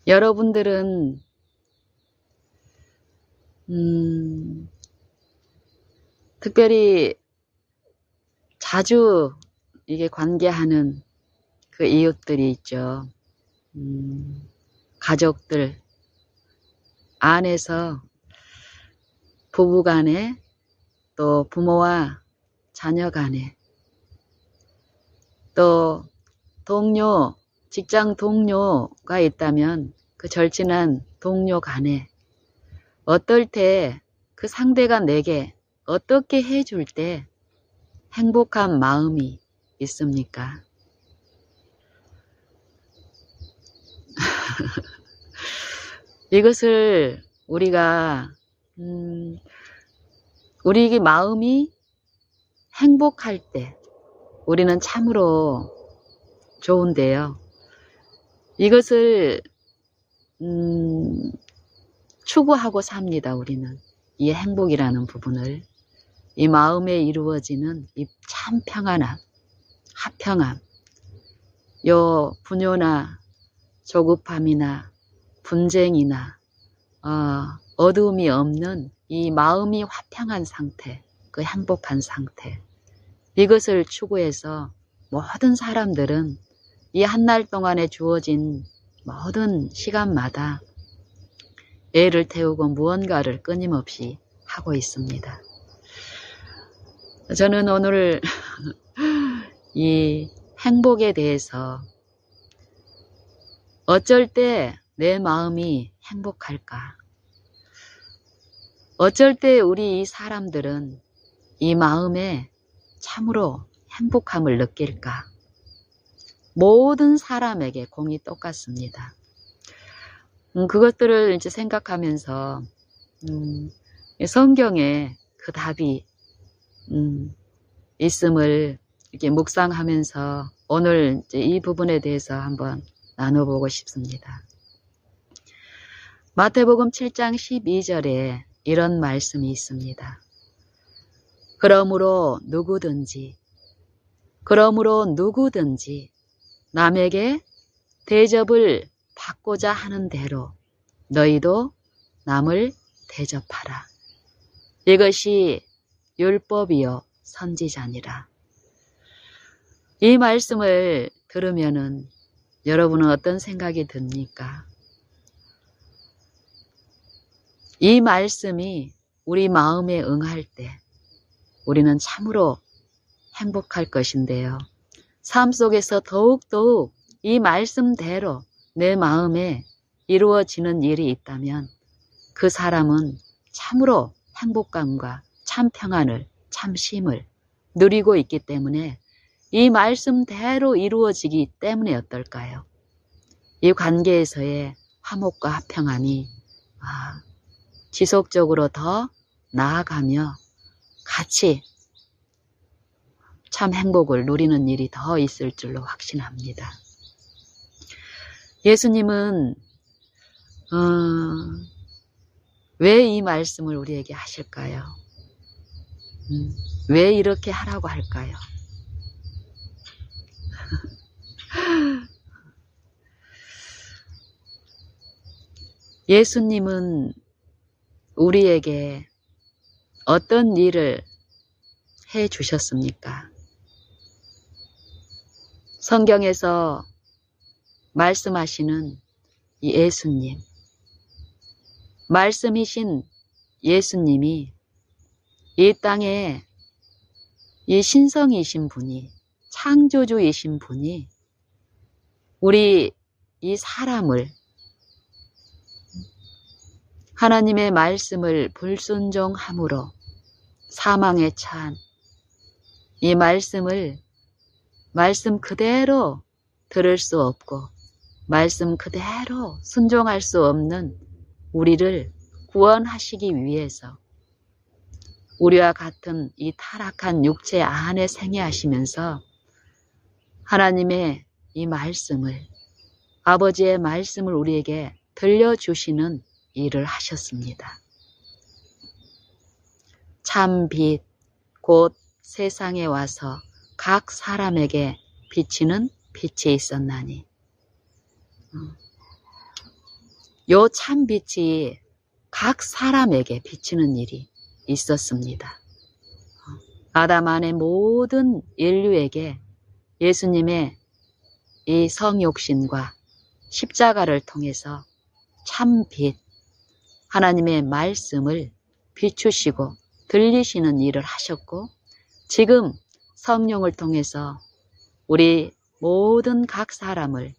여러분들은 특별히 자주 이게 관계하는 그 이웃들이 있죠. 가족들 안에서 부부 간에 또 부모와 자녀 간에 또 동료, 직장 동료가 있다면 그 절친한 동료 간에 어떨 때 그 상대가 내게 어떻게 해줄 때 행복한 마음이 있습니까? 이것을 우리가 우리 마음이 행복할 때 우리는 참으로 좋은데요. 이것을 추구하고 삽니다. 우리는 이 행복이라는 부분을, 이 마음에 이루어지는 이 참 평안함, 화평함, 요 분요나 조급함이나 분쟁이나 어두움이 없는 이 마음이 화평한 상태, 그 행복한 상태, 이것을 추구해서 모든 사람들은 이 한날 동안에 주어진 모든 시간마다 애를 태우고 무언가를 끊임없이 하고 있습니다. 저는 오늘 이 행복에 대해서 어쩔 때 내 마음이 행복할까? 어쩔 때 우리 이 사람들은 이 마음에 참으로 행복함을 느낄까? 모든 사람에게 공이 똑같습니다. 그것들을 이제 생각하면서 성경에 그 답이 있음을 이렇게 묵상하면서 오늘 이제 이 부분에 대해서 한번 나눠보고 싶습니다. 마태복음 7장 12절에 이런 말씀이 있습니다. 그러므로 누구든지 남에게 대접을 받고자 하는 대로 너희도 남을 대접하라. 이것이 율법이요 선지자니라. 이 말씀을 들으면은 여러분은 어떤 생각이 듭니까? 이 말씀이 우리 마음에 응할 때 우리는 참으로 행복할 것인데요. 삶 속에서 더욱더욱 이 말씀대로 내 마음에 이루어지는 일이 있다면 그 사람은 참으로 행복감과 참 평안을, 참 쉼을 누리고 있기 때문에 이 말씀대로 이루어지기 때문에 어떨까요? 이 관계에서의 화목과 화평함이 지속적으로 더 나아가며 같이 참 행복을 누리는 일이 더 있을 줄로 확신합니다. 예수님은 왜 이 말씀을 우리에게 하실까요? 왜 이렇게 하라고 할까요? 예수님은 우리에게 어떤 일을 해 주셨습니까? 성경에서 말씀하시는 이 예수님, 말씀이신 예수님이 이 땅에 이 신성이신 분이, 창조주이신 분이 우리 이 사람을 하나님의 말씀을 불순종함으로 사망에 처한 이 말씀을 말씀 그대로 들을 수 없고 말씀 그대로 순종할 수 없는 우리를 구원하시기 위해서 우리와 같은 이 타락한 육체 안에 생애하시면서 하나님의 이 말씀을, 아버지의 말씀을 우리에게 들려주시는 일을 하셨습니다. 참 빛, 곧 세상에 와서 각 사람에게 비치는 빛이 있었나니. 요 참빛이 각 사람에게 비치는 일이 있었습니다. 아담 안의 모든 인류에게 예수님의 이 성육신과 십자가를 통해서 참빛, 하나님의 말씀을 비추시고 들리시는 일을 하셨고, 지금 성령을 통해서 우리 모든 각 사람을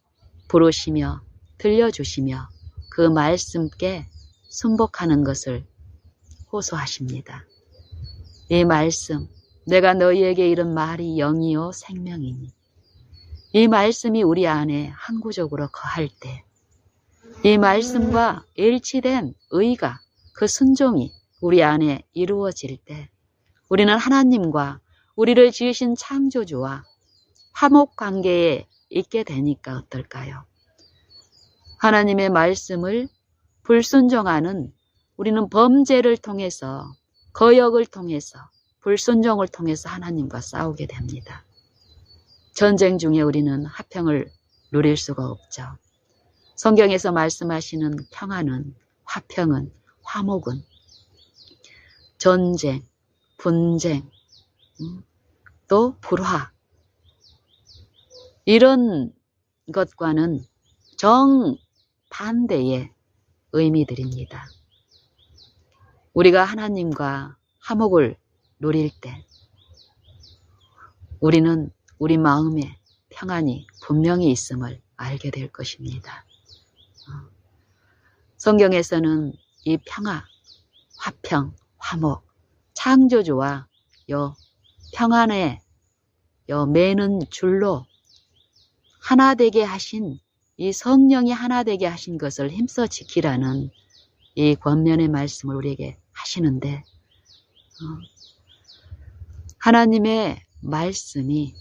부르시며 들려주시며 그 말씀께 순복하는 것을 호소하십니다. 이 말씀, 내가 너희에게 이른 말이 영이요 생명이니, 이 말씀이 우리 안에 항구적으로 거할 때, 이 말씀과 일치된 의가, 그 순종이 우리 안에 이루어질 때, 우리는 하나님과 우리를 지으신 창조주와 화목관계에 있게 되니까 어떨까요? 하나님의 말씀을 불순종하는, 우리는 범죄를 통해서, 거역을 통해서, 불순종을 통해서 하나님과 싸우게 됩니다. 전쟁 중에 우리는 화평을 누릴 수가 없죠. 성경에서 말씀하시는 평화는, 화평은, 화목은 전쟁, 분쟁, 또 불화, 이런 것과는 정반대의 의미들입니다. 우리가 하나님과 화목을 누릴 때 우리는 우리 마음에 평안이 분명히 있음을 알게 될 것입니다. 성경에서는 이 평화, 화평, 화목, 창조주와 요 평안의 요 매는 줄로 하나 되게 하신, 이 성령이 하나 되게 하신 것을 힘써 지키라는 이 권면의 말씀을 우리에게 하시는데, 하나님의 말씀이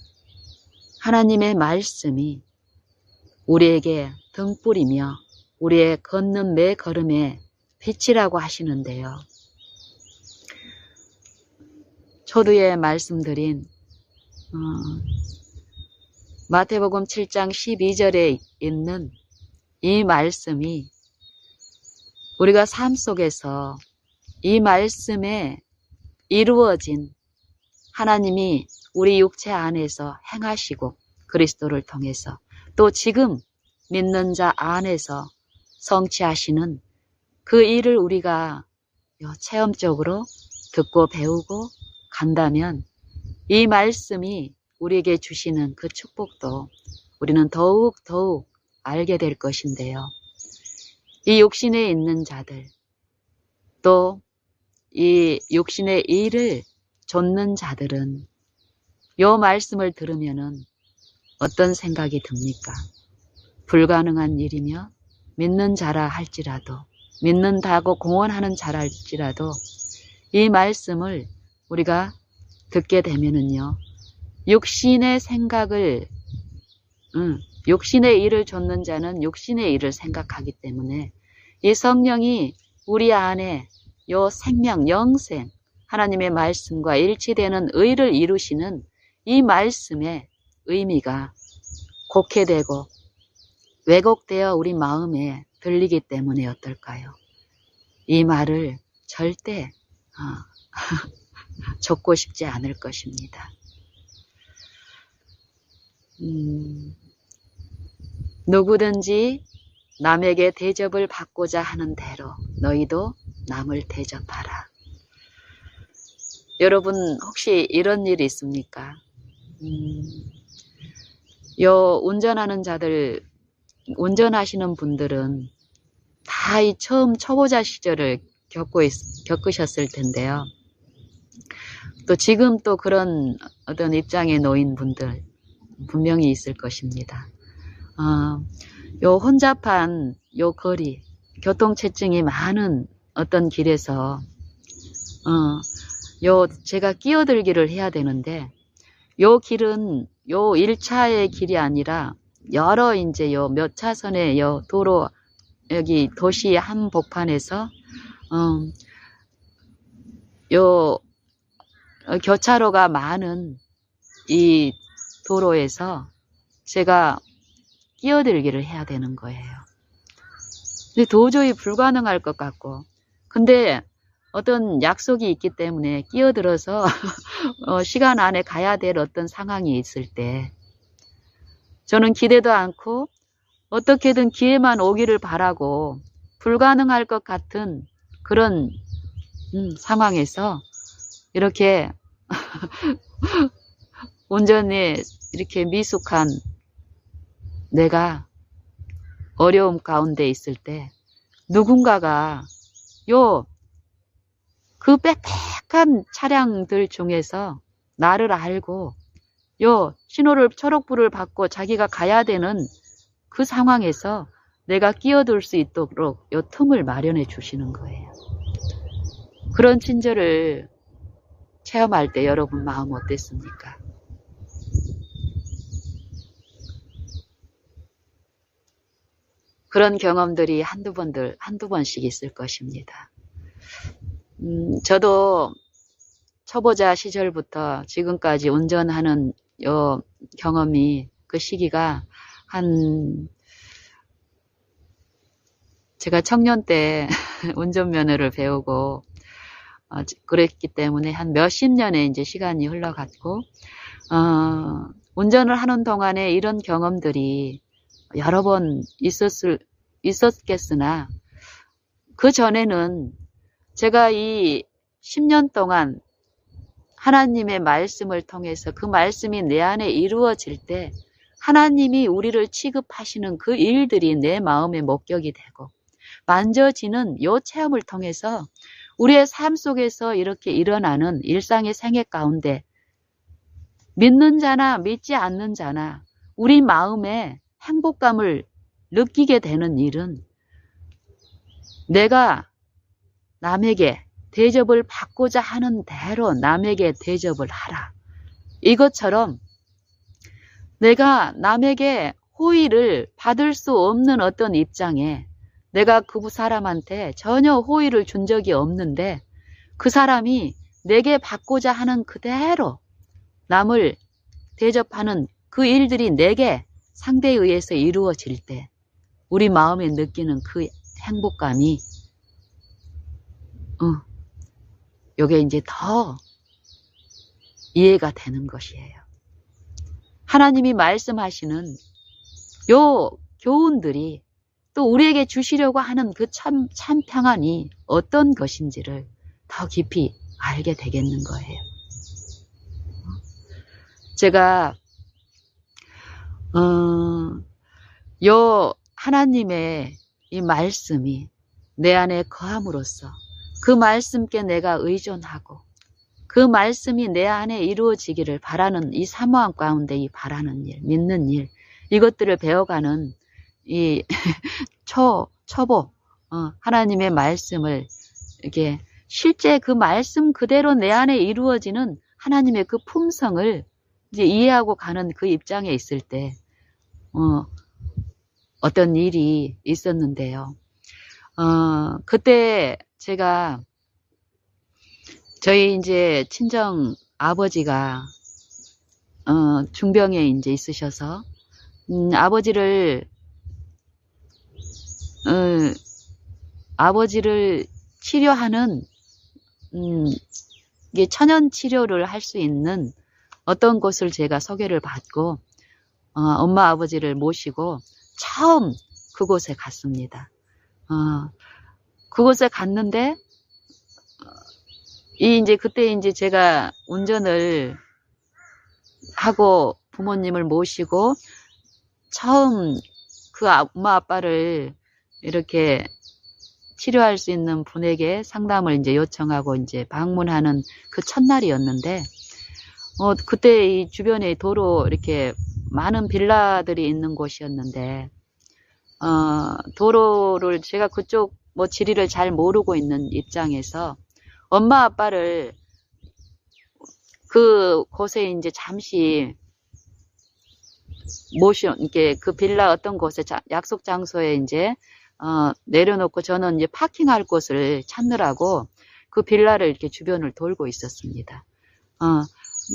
우리에게 등불이며 우리의 걷는 매 걸음의 빛이라고 하시는데요. 초두에 말씀드린 마태복음 7장 12절에 있는 이 말씀이 우리가 삶 속에서 이 말씀에 이루어진 하나님이 우리 육체 안에서 행하시고 그리스도를 통해서 또 지금 믿는 자 안에서 성취하시는 그 일을 우리가 체험적으로 듣고 배우고 간다면 이 말씀이 우리에게 주시는 그 축복도 우리는 더욱 알게 될 것인데요. 이 육신에 있는 자들, 또 이 육신의 일을 좇는 자들은 요 말씀을 들으면은 어떤 생각이 듭니까? 불가능한 일이며 믿는 자라 할지라도, 믿는다고 공언하는 자라 할지라도 이 말씀을 우리가 듣게 되면은요, 육신의 생각을, 육신의 일을 좇는 자는 육신의 일을 생각하기 때문에 이 성령이 우리 안에 요 생명, 영생, 하나님의 말씀과 일치되는 의를 이루시는 이 말씀의 의미가 곡해되고 왜곡되어 우리 마음에 들리기 때문에 어떨까요? 이 말을 절대 적고 싶지 않을 것입니다. 누구든지 남에게 대접을 받고자 하는 대로 너희도 남을 대접하라. 여러분 혹시 이런 일이 있습니까? 운전하는 자들, 운전하시는 분들은 다 이 처음 초보자 시절을 겪으셨을 텐데요. 또 지금 또 그런 어떤 입장에 놓인 분들 분명히 있을 것입니다. 요 혼잡한 요 거리, 교통체증이 많은 어떤 길에서 제가 끼어들기를 해야 되는데 요 길은 요 1차의 길이 아니라 여러 이제 요 몇 차선의 요 도로, 여기 도시 한복판에서 요 교차로가 많은 이 도로에서 제가 끼어들기를 해야 되는 거예요. 근데 도저히 불가능할 것 같고, 근데 어떤 약속이 있기 때문에 끼어들어서 시간 안에 가야 될 어떤 상황이 있을 때 저는 기대도 않고 어떻게든 기회만 오기를 바라고 불가능할 것 같은 그런 상황에서 이렇게 온전히 이렇게 미숙한 내가 어려움 가운데 있을 때 누군가가 그 빽빽한 차량들 중에서 나를 알고 신호를 초록불을 받고 자기가 가야 되는 그 상황에서 내가 끼어들 수 있도록 틈을 마련해 주시는 거예요. 그런 친절을 체험할 때 여러분 마음 어땠습니까? 그런 경험들이 한두 번씩 있을 것입니다. 저도 초보자 시절부터 지금까지 운전하는 경험이 그 시기가 제가 청년 때 운전면허를 배우고 그랬기 때문에 한 몇십 년의 이제 시간이 흘러갔고 운전을 하는 동안에 이런 경험들이 여러 번 있었겠으나 그 전에는 제가 이 10년 동안 하나님의 말씀을 통해서 그 말씀이 내 안에 이루어질 때 하나님이 우리를 취급하시는 그 일들이 내 마음에 목격이 되고 만져지는 이 체험을 통해서 우리의 삶 속에서 이렇게 일어나는 일상의 생애 가운데 믿는 자나 믿지 않는 자나 우리 마음에 행복감을 느끼게 되는 일은 내가 남에게 대접을 받고자 하는 대로 남에게 대접을 하라. 이것처럼 내가 남에게 호의를 받을 수 없는 어떤 입장에 내가 그 사람한테 전혀 호의를 준 적이 없는데 그 사람이 내게 받고자 하는 그대로 남을 대접하는 그 일들이 내게 상대에 의해서 이루어질 때 우리 마음에 느끼는 그 행복감이 요게 이제 더 이해가 되는 것이에요. 하나님이 말씀하시는 요 교훈들이 또 우리에게 주시려고 하는 그 참 평안이 어떤 것인지를 더 깊이 알게 되겠는 거예요. 제가 요 하나님의 이 말씀이 내 안에 거함으로써 그 말씀께 내가 의존하고 그 말씀이 내 안에 이루어지기를 바라는 이 사모함 가운데 이 바라는 일, 믿는 일, 이것들을 배워가는 이 초보 하나님의 말씀을 이렇게 실제 그 말씀 그대로 내 안에 이루어지는 하나님의 그 품성을 이제 이해하고 가는 그 입장에 있을 때 어떤 일이 있었는데요. 그때 제가 저희 이제 친정 아버지가 중병에 이제 있으셔서 아버지를 치료하는 이게 천연 치료를 할 수 있는 어떤 곳을 제가 소개를 받고 엄마 아버지를 모시고 처음 그곳에 갔습니다. 그곳에 갔는데 그때 이제 제가 운전을 하고 부모님을 모시고 처음 그 엄마 아빠를 이렇게 치료할 수 있는 분에게 상담을 이제 요청하고 이제 방문하는 그 첫날이었는데 그때 이 주변에 도로 이렇게 많은 빌라들이 있는 곳이었는데 도로를 제가 그쪽 지리를 잘 모르고 있는 입장에서 엄마 아빠를 그 곳에 이제 잠시 이렇게 그 빌라 어떤 곳에 약속 장소에 이제 내려놓고 저는 이제 파킹할 곳을 찾느라고 그 빌라를 이렇게 주변을 돌고 있었습니다.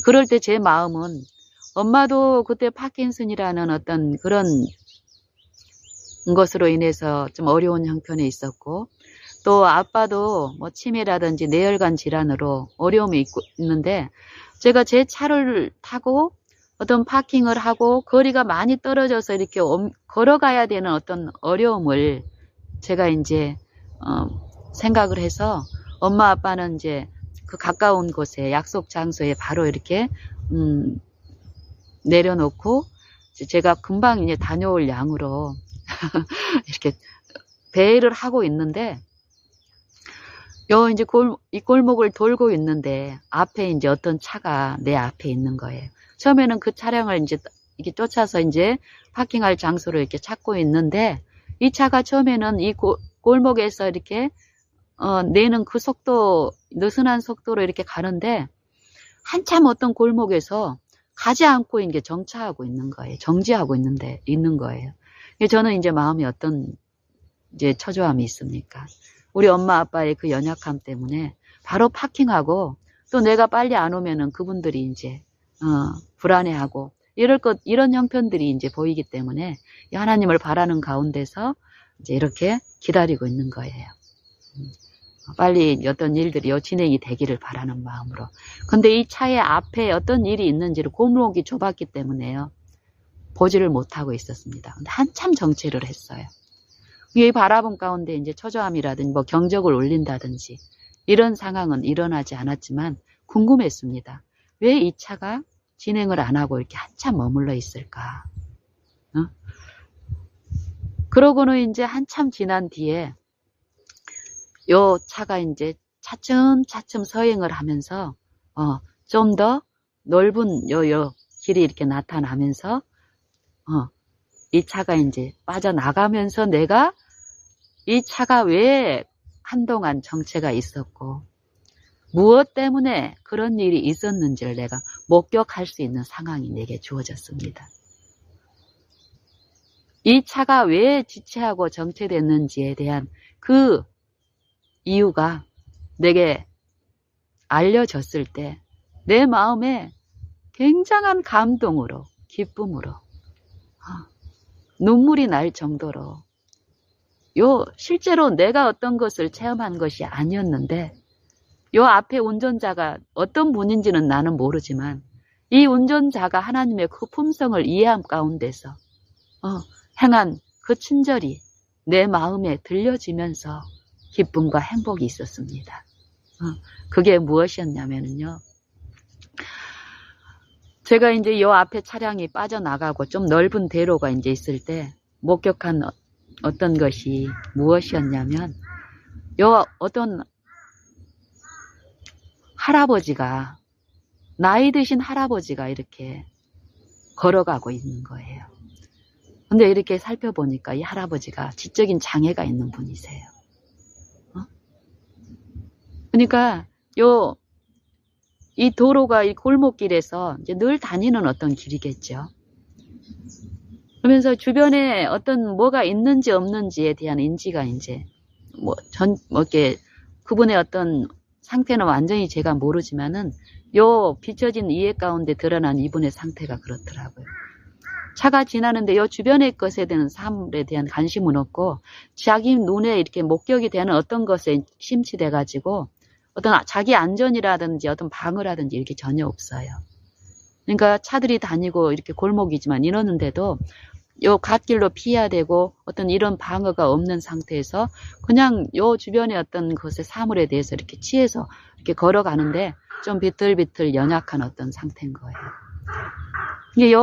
그럴 때 제 마음은 엄마도 그때 파킨슨이라는 어떤 그런 것으로 인해서 좀 어려운 형편에 있었고, 또 아빠도 뭐 치매라든지 뇌혈관 질환으로 어려움이 있는데, 제가 제 차를 타고 어떤 파킹을 하고 거리가 많이 떨어져서 이렇게 걸어가야 되는 어떤 어려움을 제가 이제 생각을 해서 엄마 아빠는 이제 그 가까운 곳에 약속 장소에 바로 이렇게 내려놓고 제가 금방 이제 다녀올 양으로 이렇게 배회를 하고 있는데, 이제 이 골목을 돌고 있는데 앞에 이제 어떤 차가 내 앞에 있는 거예요. 처음에는 그 차량을 이제 이렇게 쫓아서 이제 파킹할 장소를 이렇게 찾고 있는데, 이 차가 처음에는 이 골목에서 이렇게 내는 그 속도, 느슨한 속도로 이렇게 가는데, 한참 어떤 골목에서 가지 않고 이제 정차하고 있는 거예요. 정지하고 있는 거예요. 저는 이제 마음이 어떤 이제 처조함이 있습니까? 우리 엄마 아빠의 그 연약함 때문에 바로 파킹하고, 또 내가 빨리 안 오면은 그분들이 이제 불안해하고 이런 형편들이 이제 보이기 때문에 하나님을 바라는 가운데서 이제 이렇게 기다리고 있는 거예요. 빨리 어떤 일들이 진행이 되기를 바라는 마음으로. 근데 이 차의 앞에 어떤 일이 있는지를, 골목이 좁았기 때문에요, 보지를 못하고 있었습니다. 근데 한참 정체를 했어요. 이 바라본 가운데 이제 처조함이라든지 뭐 경적을 올린다든지 이런 상황은 일어나지 않았지만 궁금했습니다. 왜 이 차가 진행을 안 하고 이렇게 한참 머물러 있을까? 그러고는 이제 한참 지난 뒤에 요 차가 이제 차츰차츰 서행을 하면서 좀 더 넓은 요 길이 이렇게 나타나면서 이 차가 이제 빠져나가면서 내가 이 차가 왜 한동안 정체가 있었고 무엇 때문에 그런 일이 있었는지를 내가 목격할 수 있는 상황이 내게 주어졌습니다. 이 차가 왜 지체하고 정체됐는지에 대한 그 이유가 내게 알려졌을 때 내 마음에 굉장한 감동으로, 기쁨으로, 눈물이 날 정도로, 실제로 내가 어떤 것을 체험한 것이 아니었는데, 앞에 운전자가 어떤 분인지는 나는 모르지만 이 운전자가 하나님의 그 품성을 이해함 가운데서 행한 그 친절이 내 마음에 들려지면서 기쁨과 행복이 있었습니다. 그게 무엇이었냐면요, 제가 이제 앞에 차량이 빠져나가고 좀 넓은 대로가 이제 있을 때 목격한 어떤 것이 무엇이었냐면, 어떤 할아버지가, 나이 드신 할아버지가 이렇게 걸어가고 있는 거예요. 근데 이렇게 살펴보니까 이 할아버지가 지적인 장애가 있는 분이세요. 그러니까 이 도로가 이 골목길에서 이제 늘 다니는 어떤 길이겠죠. 그러면서 주변에 어떤 뭐가 있는지 없는지에 대한 인지가 이제 이렇게 그분의 어떤 상태는 완전히 제가 모르지만은 비춰진 이해 가운데 드러난 이분의 상태가 그렇더라고요. 차가 지나는데 주변의 것에 대한 사물에 대한 관심은 없고, 자기 눈에 이렇게 목격이 되는 어떤 것에 심취돼 가지고 어떤 자기 안전이라든지 어떤 방어라든지 이렇게 전혀 없어요. 그러니까 차들이 다니고 이렇게 골목이지만 이러는데도 갓길로 피해야 되고 어떤 이런 방어가 없는 상태에서 그냥 주변의 어떤 것의 사물에 대해서 이렇게 취해서 이렇게 걸어가는데 좀 비틀비틀 연약한 어떤 상태인 거예요. 이게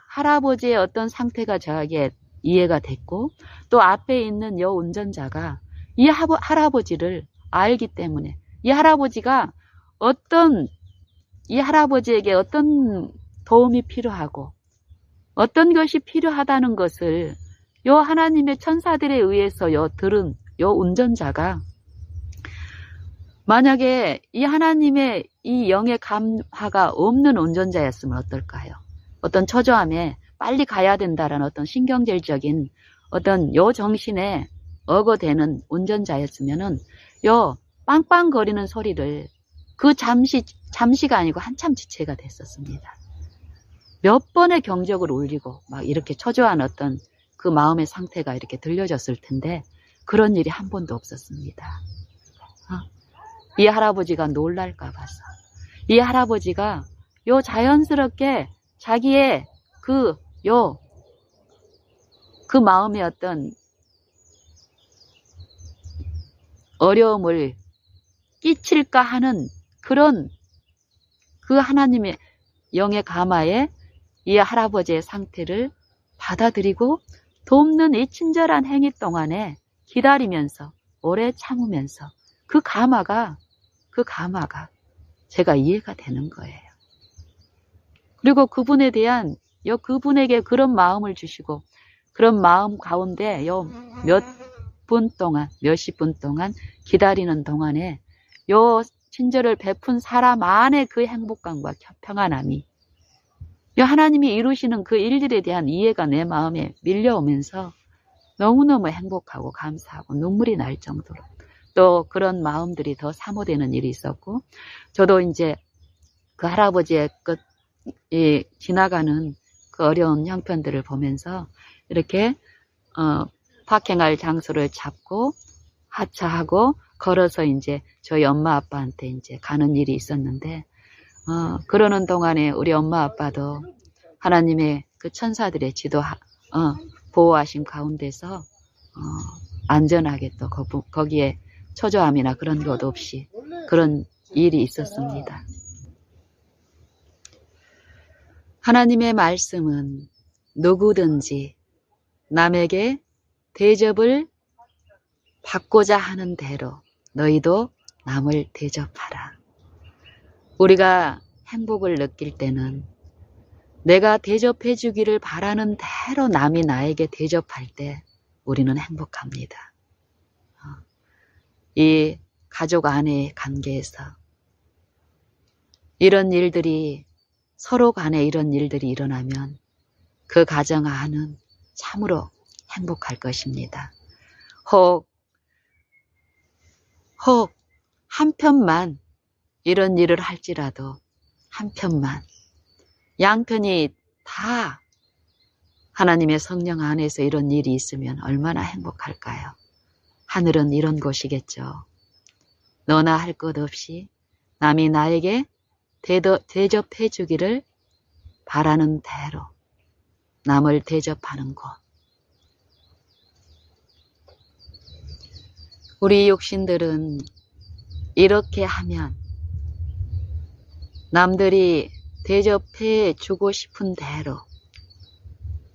할아버지의 어떤 상태가 저에게 이해가 됐고, 또 앞에 있는 운전자가 이 할아버지를 알기 때문에 이 할아버지에게 어떤 도움이 필요하고 어떤 것이 필요하다는 것을 하나님의 천사들에 의해서 들은 운전자가, 만약에 이 하나님의 이 영의 감화가 없는 운전자였으면 어떨까요? 어떤 처조함에 빨리 가야 된다라는 어떤 신경질적인 어떤 정신에 어거되는 운전자였으면은 빵빵거리는 소리를 그 잠시가 아니고 한참 지체가 됐었습니다. 몇 번의 경적을 울리고 막 이렇게 처조한 어떤 그 마음의 상태가 이렇게 들려졌을 텐데 그런 일이 한 번도 없었습니다. 이 할아버지가 놀랄까 봐서. 이 할아버지가 요 자연스럽게 자기의 그 마음의 어떤 어려움을 끼칠까 하는 그런 그 하나님의 영의 가마에 이 할아버지의 상태를 받아들이고 돕는 이 친절한 행위 동안에 기다리면서 오래 참으면서 그 가마가 제가 이해가 되는 거예요. 그리고 그분에 대한 그분에게 그런 마음을 주시고 그런 마음 가운데 몇십 분 동안 기다리는 동안에 친절을 베푼 사람 안에 그 행복감과 평안함이 하나님이 이루시는 그 일들에 대한 이해가 내 마음에 밀려오면서 너무너무 행복하고 감사하고 눈물이 날 정도로 또 그런 마음들이 더 사모되는 일이 있었고 저도 이제 그 할아버지의 지나가는 그 어려운 형편들을 보면서 이렇게 파킹할 장소를 잡고 하차하고 걸어서 이제 저희 엄마 아빠한테 이제 가는 일이 있었는데 그러는 동안에 우리 엄마 아빠도 하나님의 그 천사들의 보호하심 가운데서 안전하게 또 거기에 초조함이나 그런 것 없이 그런 일이 있었습니다. 하나님의 말씀은 누구든지 남에게 대접을 받고자 하는 대로 너희도 남을 대접하라. 우리가 행복을 느낄 때는 내가 대접해 주기를 바라는 대로 남이 나에게 대접할 때 우리는 행복합니다. 이 가족 안의 관계에서 서로 간에 이런 일들이 일어나면 그 가정 안은 참으로 행복할 것입니다. 혹 한편만 이런 일을 할지라도 한편만 양편이 다 하나님의 성령 안에서 이런 일이 있으면 얼마나 행복할까요? 하늘은 이런 곳이겠죠. 너나 할 것 없이 남이 나에게 대접해 주기를 바라는 대로 남을 대접하는 곳. 우리 육신들은 이렇게 하면 남들이 대접해 주고 싶은 대로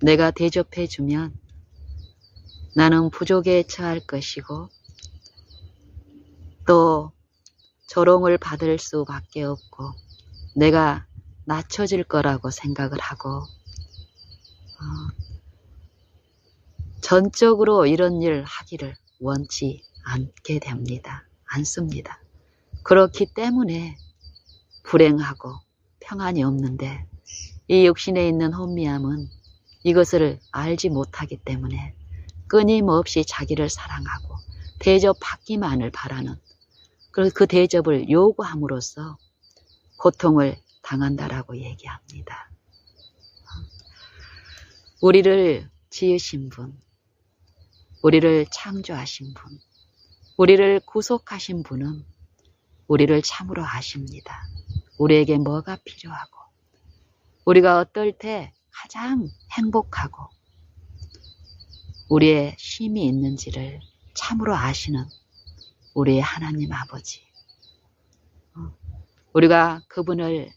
내가 대접해 주면 나는 부족에 처할 것이고 또 조롱을 받을 수밖에 없고 내가 낮춰질 거라고 생각을 하고 전적으로 이런 일 하기를 원치 않습니다. 그렇기 때문에 불행하고 평안이 없는데 이 육신에 있는 혼미함은 이것을 알지 못하기 때문에 끊임없이 자기를 사랑하고 대접받기만을 바라는 그 대접을 요구함으로써 고통을 당한다라고 얘기합니다. 우리를 지으신 분, 우리를 창조하신 분, 우리를 구속하신 분은 우리를 참으로 아십니다. 우리에게 뭐가 필요하고 우리가 어떨 때 가장 행복하고 우리의 쉼이 있는지를 참으로 아시는 우리의 하나님 아버지. 우리가 그분을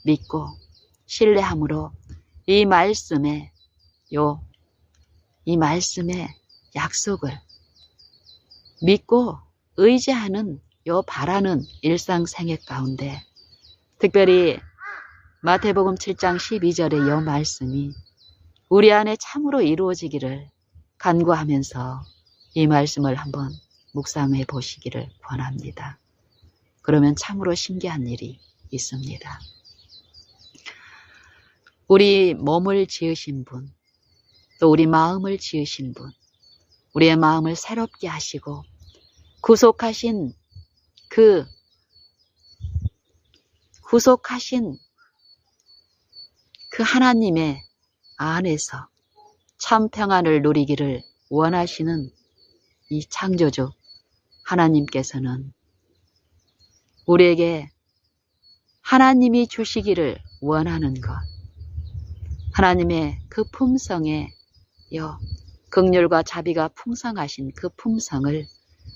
믿고 신뢰함으로 이 말씀의 약속을 믿고 의지하는 바라는 일상생활 가운데 특별히 마태복음 7장 12절의 이 말씀이 우리 안에 참으로 이루어지기를 간구하면서 이 말씀을 한번 묵상해 보시기를 권합니다. 그러면 참으로 신기한 일이 있습니다. 우리 몸을 지으신 분, 또 우리 마음을 지으신 분, 우리의 마음을 새롭게 하시고 구속하신 그 하나님의 안에서 참 평안을 누리기를 원하시는 이 창조주 하나님께서는 우리에게 하나님이 주시기를 원하는 것, 하나님의 그 품성에 긍휼과 자비가 풍성하신 그 품성을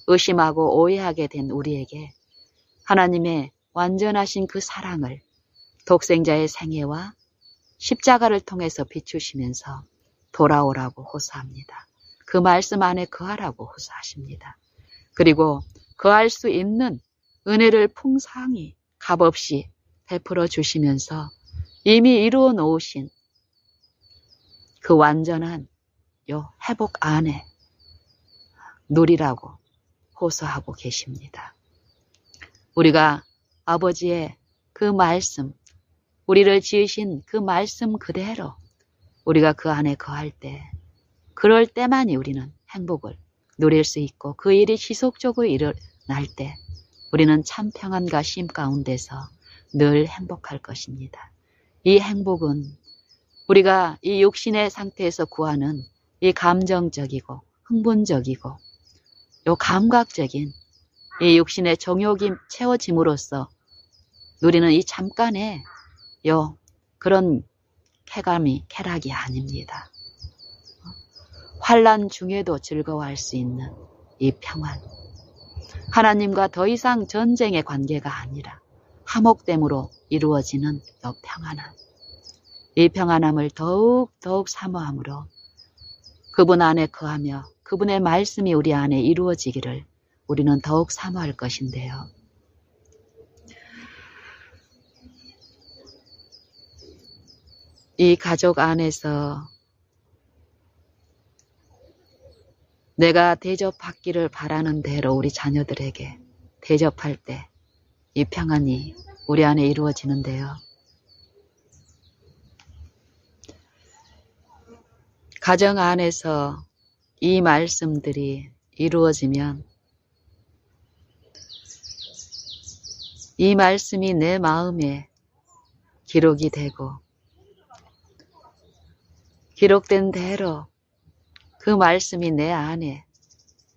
의심하고 오해하게 된 우리에게 하나님의 완전하신 그 사랑을 독생자의 생애와 십자가를 통해서 비추시면서 돌아오라고 호소합니다. 그 말씀 안에 거하라고 호소하십니다. 그리고 거할 수 있는 은혜를 풍성히 값없이 베풀어 주시면서 이미 이루어 놓으신 그 완전한 회복 안에 누리라고 호소하고 계십니다. 우리가 아버지의 그 말씀, 우리를 지으신 그 말씀 그대로 우리가 그 안에 거할 때, 그럴 때만이 우리는 행복을 누릴 수 있고 그 일이 지속적으로 일어날 때 우리는 참 평안과 쉼 가운데서 늘 행복할 것입니다. 이 행복은 우리가 이 육신의 상태에서 구하는 이 감정적이고 흥분적이고 요 감각적인 이 육신의 정욕이 채워짐으로써 누리는 이 잠깐의 그런 쾌락이 아닙니다. 환난 중에도 즐거워할 수 있는 이 평안, 하나님과 더 이상 전쟁의 관계가 아니라 화목됨으로 이루어지는 이 평안함, 이 평안함을 더욱 사모함으로 그분 안에 거하며 그분의 말씀이 우리 안에 이루어지기를 우리는 더욱 사모할 것인데요. 이 가족 안에서 내가 대접받기를 바라는 대로 우리 자녀들에게 대접할 때 이 평안이 우리 안에 이루어지는데요. 가정 안에서 이 말씀들이 이루어지면 이 말씀이 내 마음에 기록이 되고 기록된 대로 그 말씀이 내 안에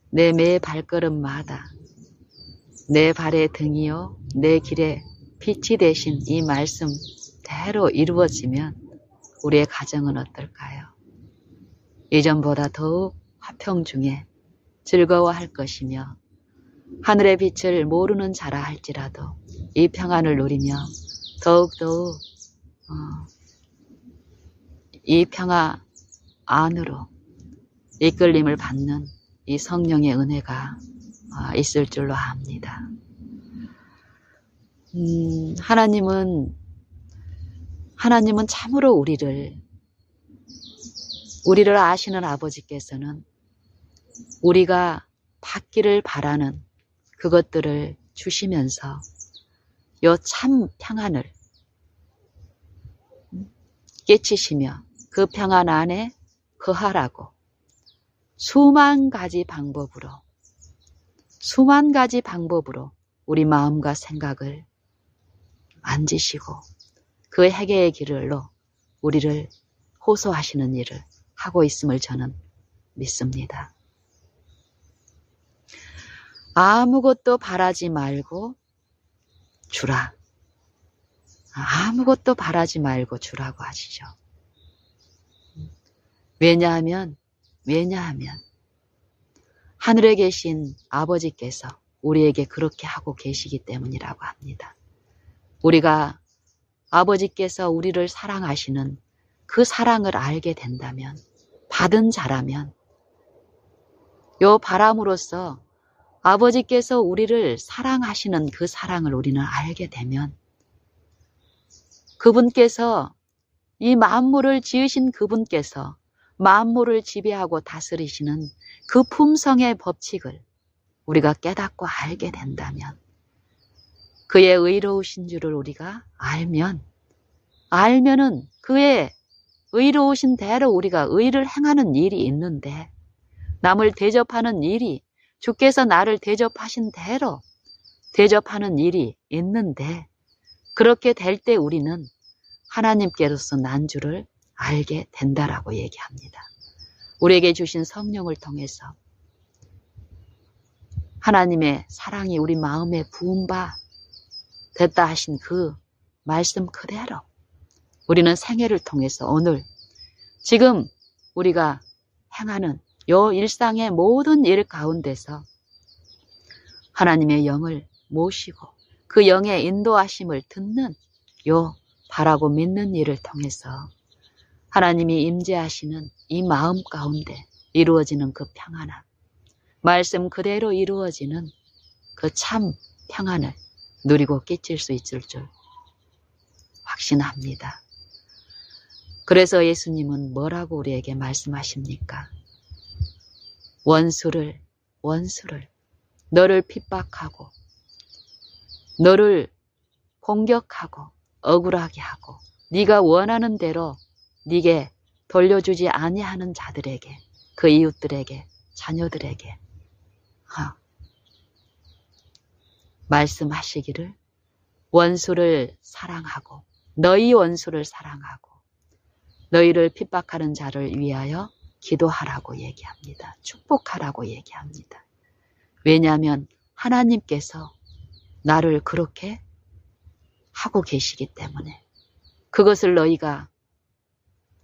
내 매 발걸음마다 내 발의 등이요 내 길에 빛이 되신 이 말씀대로 이루어지면 우리의 가정은 어떨까요? 이전보다 더욱 화평 중에 즐거워할 것이며 하늘의 빛을 모르는 자라 할지라도 이 평안을 누리며 더욱더욱 이 평화 안으로 이끌림을 받는 이 성령의 은혜가 있을 줄로 압니다. 하나님은 참으로 우리를 아시는 아버지께서는 우리가 받기를 바라는 그것들을 주시면서 요 참 평안을 깨치시며 그 평안 안에 거하라고 수만 가지 방법으로 우리 마음과 생각을 만지시고 그 회개의 길로 우리를 호소하시는 일을 하고 있음을 저는 믿습니다. 아무것도 바라지 말고 주라. 아무것도 바라지 말고 주라고 하시죠. 왜냐하면 하늘에 계신 아버지께서 우리에게 그렇게 하고 계시기 때문이라고 합니다. 우리가 아버지께서 우리를 사랑하시는 그 사랑을 알게 된다면, 받은 자라면 요 바람으로써 아버지께서 우리를 사랑하시는 그 사랑을 우리는 알게 되면 그분께서 이 만물을 지으신 그분께서 만물을 지배하고 다스리시는 그 품성의 법칙을 우리가 깨닫고 알게 된다면 그의 의로우신 줄을 우리가 알면은 그의 의로우신 대로 우리가 의를 행하는 일이 있는데 남을 대접하는 일이 주께서 나를 대접하신 대로 대접하는 일이 있는데 그렇게 될 때 우리는 하나님께로서 난 줄을 알게 된다라고 얘기합니다. 우리에게 주신 성령을 통해서 하나님의 사랑이 우리 마음에 부은 바 됐다 하신 그 말씀 그대로 우리는 생애를 통해서 오늘 지금 우리가 행하는 요 일상의 모든 일 가운데서 하나님의 영을 모시고 그 영의 인도하심을 듣는 요 바라고 믿는 일을 통해서 하나님이 임재하시는 이 마음 가운데 이루어지는 그 평안함, 말씀 그대로 이루어지는 그 참 평안을 누리고 끼칠 수 있을 줄 확신합니다. 그래서 예수님은 뭐라고 우리에게 말씀하십니까? 원수를 너를 핍박하고 너를 공격하고 억울하게 하고 네가 원하는 대로 네게 돌려주지 아니하는 자들에게, 그 이웃들에게, 자녀들에게 말씀하시기를 원수를 사랑하고 너희 원수를 사랑하고 너희를 핍박하는 자를 위하여 기도하라고 얘기합니다. 축복하라고 얘기합니다. 왜냐하면 하나님께서 나를 그렇게 하고 계시기 때문에 그것을 너희가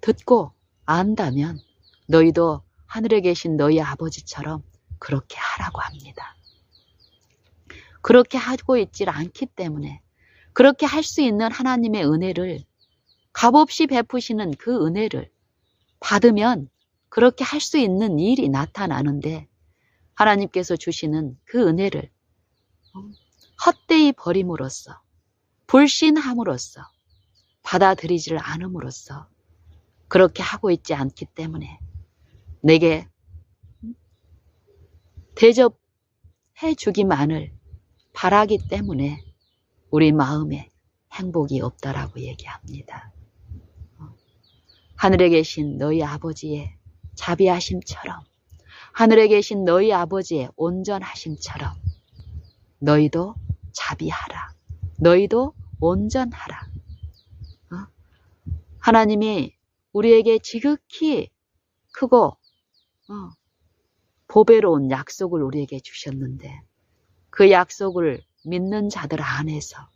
듣고 안다면 너희도 하늘에 계신 너희 아버지처럼 그렇게 하라고 합니다. 그렇게 하고 있질 않기 때문에 그렇게 할 수 있는 하나님의 은혜를 값없이 베푸시는 그 은혜를 받으면 그렇게 할 수 있는 일이 나타나는데 하나님께서 주시는 그 은혜를 헛되이 버림으로써 불신함으로써 받아들이지를 않음으로써 그렇게 하고 있지 않기 때문에 내게 대접해 주기만을 바라기 때문에 우리 마음에 행복이 없다라고 얘기합니다. 하늘에 계신 너희 아버지의 자비하심처럼 하늘에 계신 너희 아버지의 온전하심처럼 너희도 자비하라. 너희도 온전하라. 하나님이 우리에게 지극히 크고 보배로운 약속을 우리에게 주셨는데 그 약속을 믿는 자들 안에서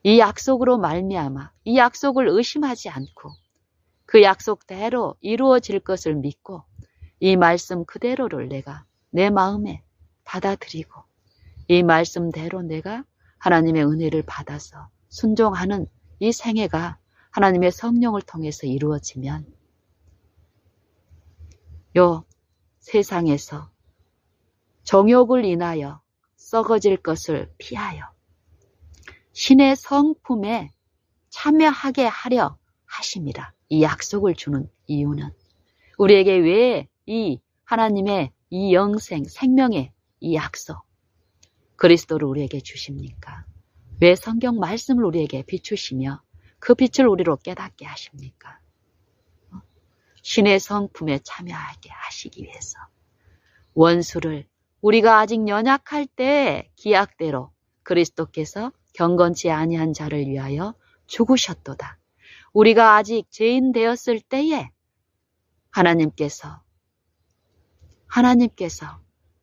이 약속으로 말미암아 이 약속을 의심하지 않고 그 약속대로 이루어질 것을 믿고 이 말씀 그대로를 내가 내 마음에 받아들이고 이 말씀대로 내가 하나님의 은혜를 받아서 순종하는 이 생애가 하나님의 성령을 통해서 이루어지면 요 세상에서 정욕을 인하여 썩어질 것을 피하여 신의 성품에 참여하게 하려 하심이라. 이 약속을 주는 이유는 우리에게 왜 이 하나님의 이 영생, 생명의 이 약속 그리스도를 우리에게 주십니까? 왜 성경 말씀을 우리에게 비추시며 그 빛을 우리로 깨닫게 하십니까? 신의 성품에 참여하게 하시기 위해서 원수를 우리가 아직 연약할 때 기약대로 그리스도께서 경건치 아니한 자를 위하여 죽으셨도다. 우리가 아직 죄인 되었을 때에 하나님께서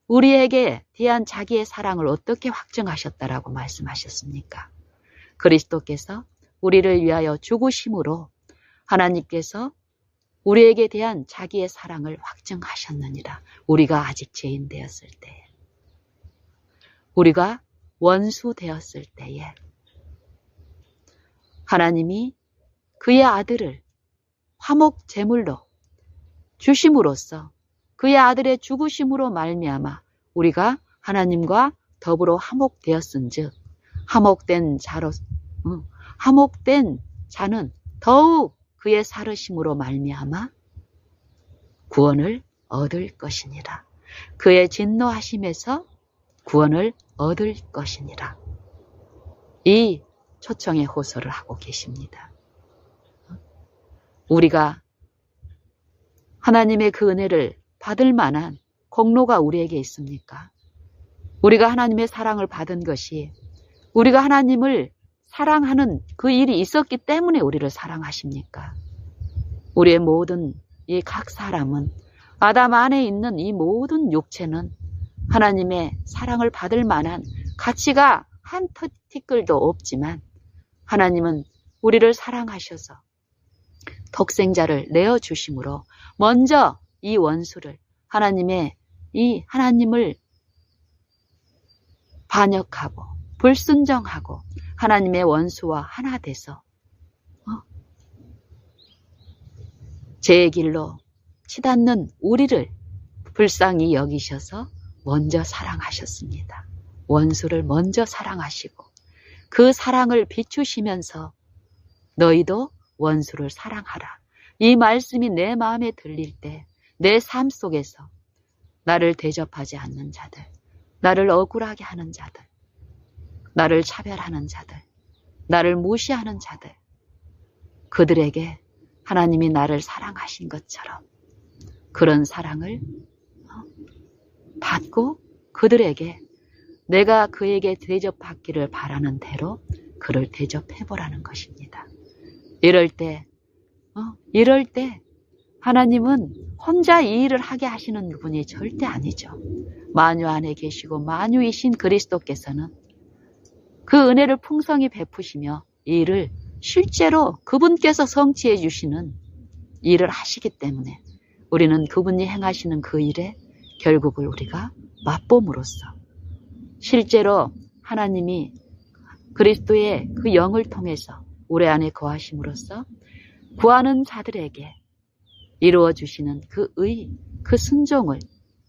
우리에게 대한 자기의 사랑을 어떻게 확증하셨다라고 말씀하셨습니까? 그리스도께서 우리를 위하여 죽으심으로 하나님께서 우리에게 대한 자기의 사랑을 확증하셨느니라. 우리가 아직 죄인 되었을 때에, 우리가 원수 되었을 때에 하나님이 그의 아들을 화목 제물로 주심으로써 그의 아들의 죽으심으로 말미암아 우리가 하나님과 더불어 화목되었은즉 화목된 자는 더욱 그의 살으심으로 말미암아 구원을 얻을 것이니라. 그의 진노하심에서 구원을 얻을 것이니라. 이 초청의 호소를 하고 계십니다. 우리가 하나님의 그 은혜를 받을 만한 공로가 우리에게 있습니까? 우리가 하나님의 사랑을 받은 것이 우리가 하나님을 사랑하는 그 일이 있었기 때문에 우리를 사랑하십니까? 우리의 모든 이 각 사람은 아담 안에 있는 이 모든 육체는 하나님의 사랑을 받을 만한 가치가 한 티끌도 없지만 하나님은 우리를 사랑하셔서 독생자를 내어주심으로 먼저 이 원수를 하나님을 반역하고 불순종하고 하나님의 원수와 하나 돼서 제 길로 치닫는 우리를 불쌍히 여기셔서 먼저 사랑하셨습니다. 원수를 먼저 사랑하시고 그 사랑을 비추시면서 너희도 원수를 사랑하라. 이 말씀이 내 마음에 들릴 때 내 삶 속에서 나를 대접하지 않는 자들, 나를 억울하게 하는 자들, 나를 차별하는 자들, 나를 무시하는 자들, 그들에게 하나님이 나를 사랑하신 것처럼 그런 사랑을 받고 그들에게 내가 그에게 대접받기를 바라는 대로 그를 대접해보라는 것입니다. 이럴 때 하나님은 혼자 이 일을 하게 하시는 분이 절대 아니죠. 만유 안에 계시고 만유이신 그리스도께서는 그 은혜를 풍성히 베푸시며 이 일을 실제로 그분께서 성취해 주시는 일을 하시기 때문에 우리는 그분이 행하시는 그 일에 결국을 우리가 맛봄으로써 실제로 하나님이 그리스도의 그 영을 통해서 우리 안에 거하심으로써 구하는 자들에게 이루어 주시는 그 그 순종을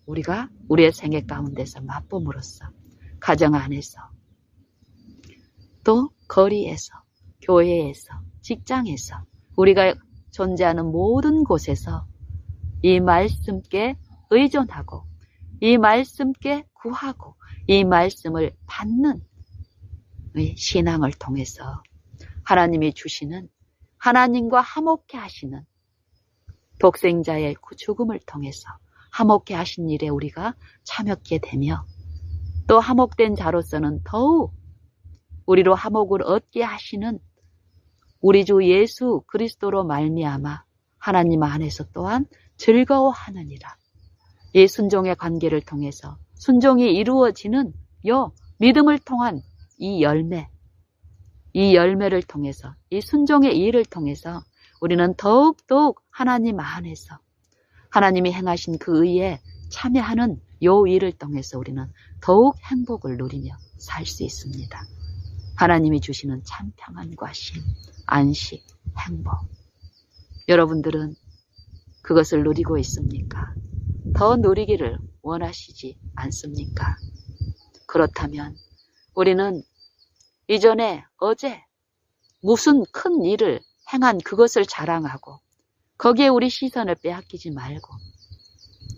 우리가 우리의 생애 가운데서 맛봄으로써 가정 안에서 또 거리에서 교회에서 직장에서 우리가 존재하는 모든 곳에서 이 말씀께 의존하고 이 말씀께 구하고 이 말씀을 받는 신앙을 통해서 하나님이 주시는 하나님과 화목케 하시는 독생자의 죽음을 통해서 화목케 하신 일에 우리가 참여하게 되며 또 화목된 자로서는 더욱 우리로 화목을 얻게 하시는 우리 주 예수 그리스도로 말미암아 하나님 안에서 또한 즐거워하느니라. 이 순종의 관계를 통해서 순종이 이루어지는 믿음을 통한 이 열매를 통해서 이 순종의 일을 통해서 우리는 더욱더욱 하나님 안에서 하나님이 행하신 그 의에 참여하는 요 일을 통해서 우리는 더욱 행복을 누리며 살 수 있습니다. 하나님이 주시는 참 평안과 쉼, 안식, 행복. 여러분들은 그것을 누리고 있습니까? 더 누리기를 원하시지 않습니까? 그렇다면 우리는 어제 무슨 큰 일을 행한 그것을 자랑하고 거기에 우리 시선을 빼앗기지 말고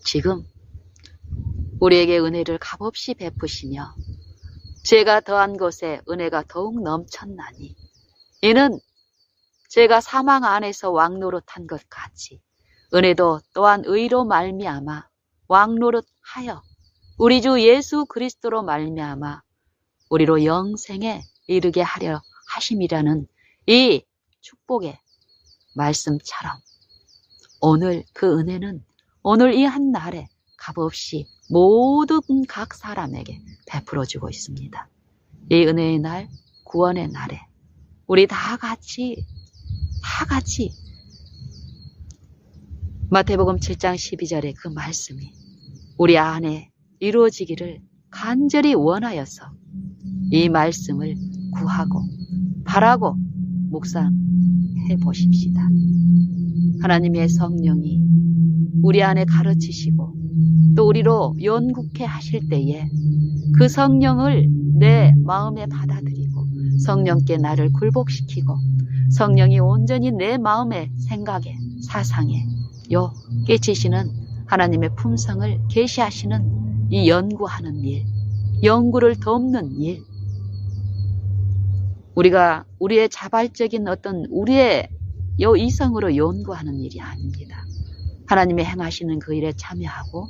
지금 우리에게 은혜를 값없이 베푸시며 죄가 더한 것에 은혜가 더욱 넘쳤나니 이는 죄가 사망 안에서 왕노릇한 것 같이 은혜도 또한 의로 말미암아 왕노릇하여 우리 주 예수 그리스도로 말미암아 우리로 영생에 이르게 하려 하심이라는 이 축복의 말씀처럼 오늘 그 은혜는 오늘 이 한 날에 값없이 모든 각 사람에게 베풀어주고 있습니다. 이 은혜의 날, 구원의 날에 우리 다 같이 마태복음 7장 12절의 그 말씀이 우리 안에 이루어지기를 간절히 원하여서 이 말씀을 구하고 바라고 묵상해 보십시다. 하나님의 성령이 우리 안에 가르치시고 또 우리로 연국해 하실 때에 그 성령을 내 마음에 받아들이고 성령께 나를 굴복시키고 성령이 온전히 내 마음의 생각에 사상에 깨치시는 하나님의 품성을 계시하시는 이 연구하는 일, 연구를 돕는 일, 우리가 우리의 자발적인 어떤 우리의 이성으로 연구하는 일이 아닙니다. 하나님의 행하시는 그 일에 참여하고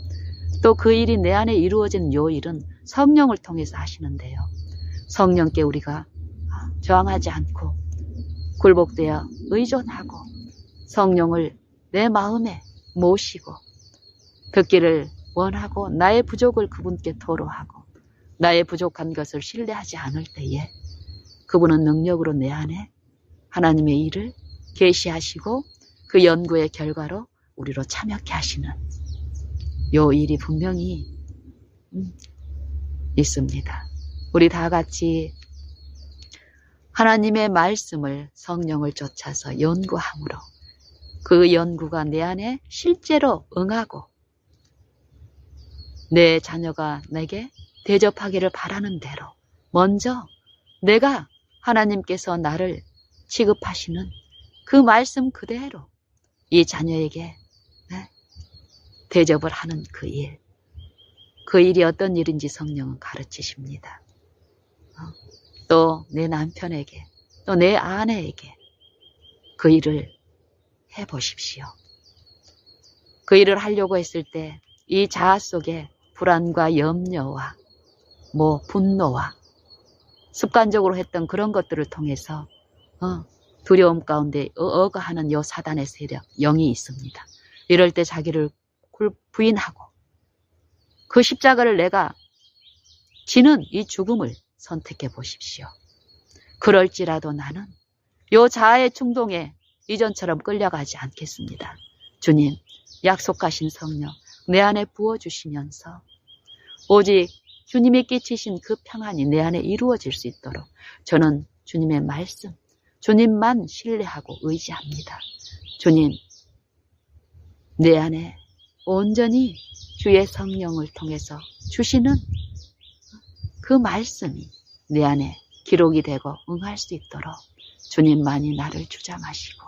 또 그 일이 내 안에 이루어진 요 일은 성령을 통해서 하시는데요. 성령께 우리가 저항하지 않고 굴복되어 의존하고 성령을 내 마음에 모시고 듣기를 원하고 나의 부족을 그분께 토로하고 나의 부족한 것을 신뢰하지 않을 때에 그분은 능력으로 내 안에 하나님의 일을 계시하시고 그 연구의 결과로 우리로 참여케 하시는 요 일이 분명히 있습니다. 우리 다 같이 하나님의 말씀을 성령을 쫓아서 연구함으로 그 연구가 내 안에 실제로 응하고 내 자녀가 내게 대접하기를 바라는 대로 먼저 내가 하나님께서 나를 취급하시는 그 말씀 그대로 이 자녀에게 대접을 하는 그 일. 그 일이 어떤 일인지 성령은 가르치십니다. 또 내 남편에게 또 내 아내에게 그 일을 해보십시오. 그 일을 하려고 했을 때 이 자아 속에 불안과 염려와 분노와 습관적으로 했던 그런 것들을 통해서 두려움 가운데 어가하는 요 사단의 세력, 영이 있습니다. 이럴 때 자기를 부인하고 그 십자가를 내가 지는 이 죽음을 선택해 보십시오. 그럴지라도 나는 요 자아의 충동에 이전처럼 끌려가지 않겠습니다. 주님, 약속하신 성령 내 안에 부어주시면서 오직 주님이 끼치신 그 평안이 내 안에 이루어질 수 있도록 저는 주님의 말씀, 주님만 신뢰하고 의지합니다. 주님, 내 안에 온전히 주의 성령을 통해서 주시는 그 말씀이 내 안에 기록이 되고 응할 수 있도록 주님만이 나를 주장하시고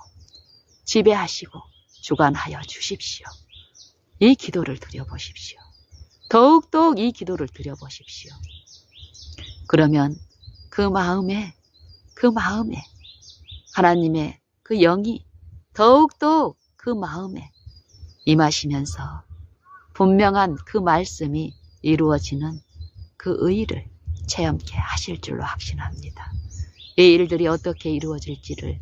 지배하시고 주관하여 주십시오. 이 기도를 드려보십시오. 더욱더욱 이 기도를 드려보십시오. 그러면 그 마음에 하나님의 그 영이 더욱더욱 그 마음에 임하시면서 분명한 그 말씀이 이루어지는 그 의를 체험케 하실 줄로 확신합니다. 이 일들이 어떻게 이루어질지를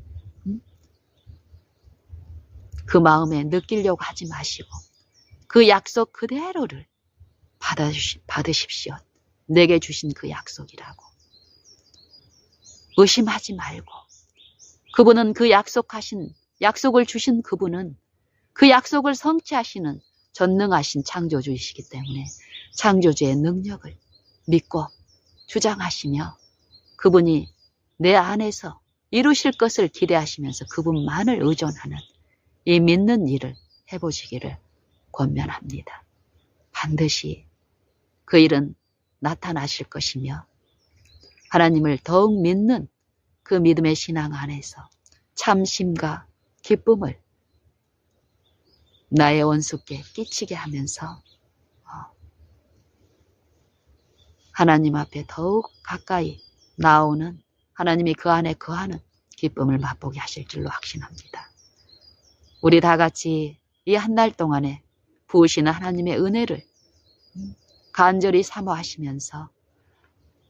그 마음에 느끼려고 하지 마시고 그 약속 그대로를 받으십시오. 내게 주신 그 약속이라고. 의심하지 말고 그분은 그 약속을 주신 그분은 그 약속을 성취하시는 전능하신 창조주이시기 때문에 창조주의 능력을 믿고 주장하시며 그분이 내 안에서 이루실 것을 기대하시면서 그분만을 의존하는 이 믿는 일을 해보시기를 권면합니다. 반드시 그 일은 나타나실 것이며 하나님을 더욱 믿는 그 믿음의 신앙 안에서 참심과 기쁨을 나의 원수께 끼치게 하면서 하나님 앞에 더욱 가까이 나오는 하나님이 그 안에 거하는 기쁨을 맛보게 하실 줄로 확신합니다. 우리 다 같이 이 한 달 동안에 부으시는 하나님의 은혜를 간절히 사모하시면서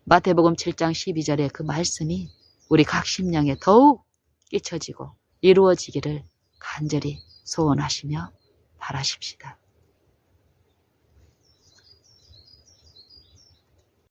마태복음 7장 12절의 그 말씀이 우리 각 심령에 더욱 끼쳐지고 이루어지기를 간절히 소원하시며 바라십시다.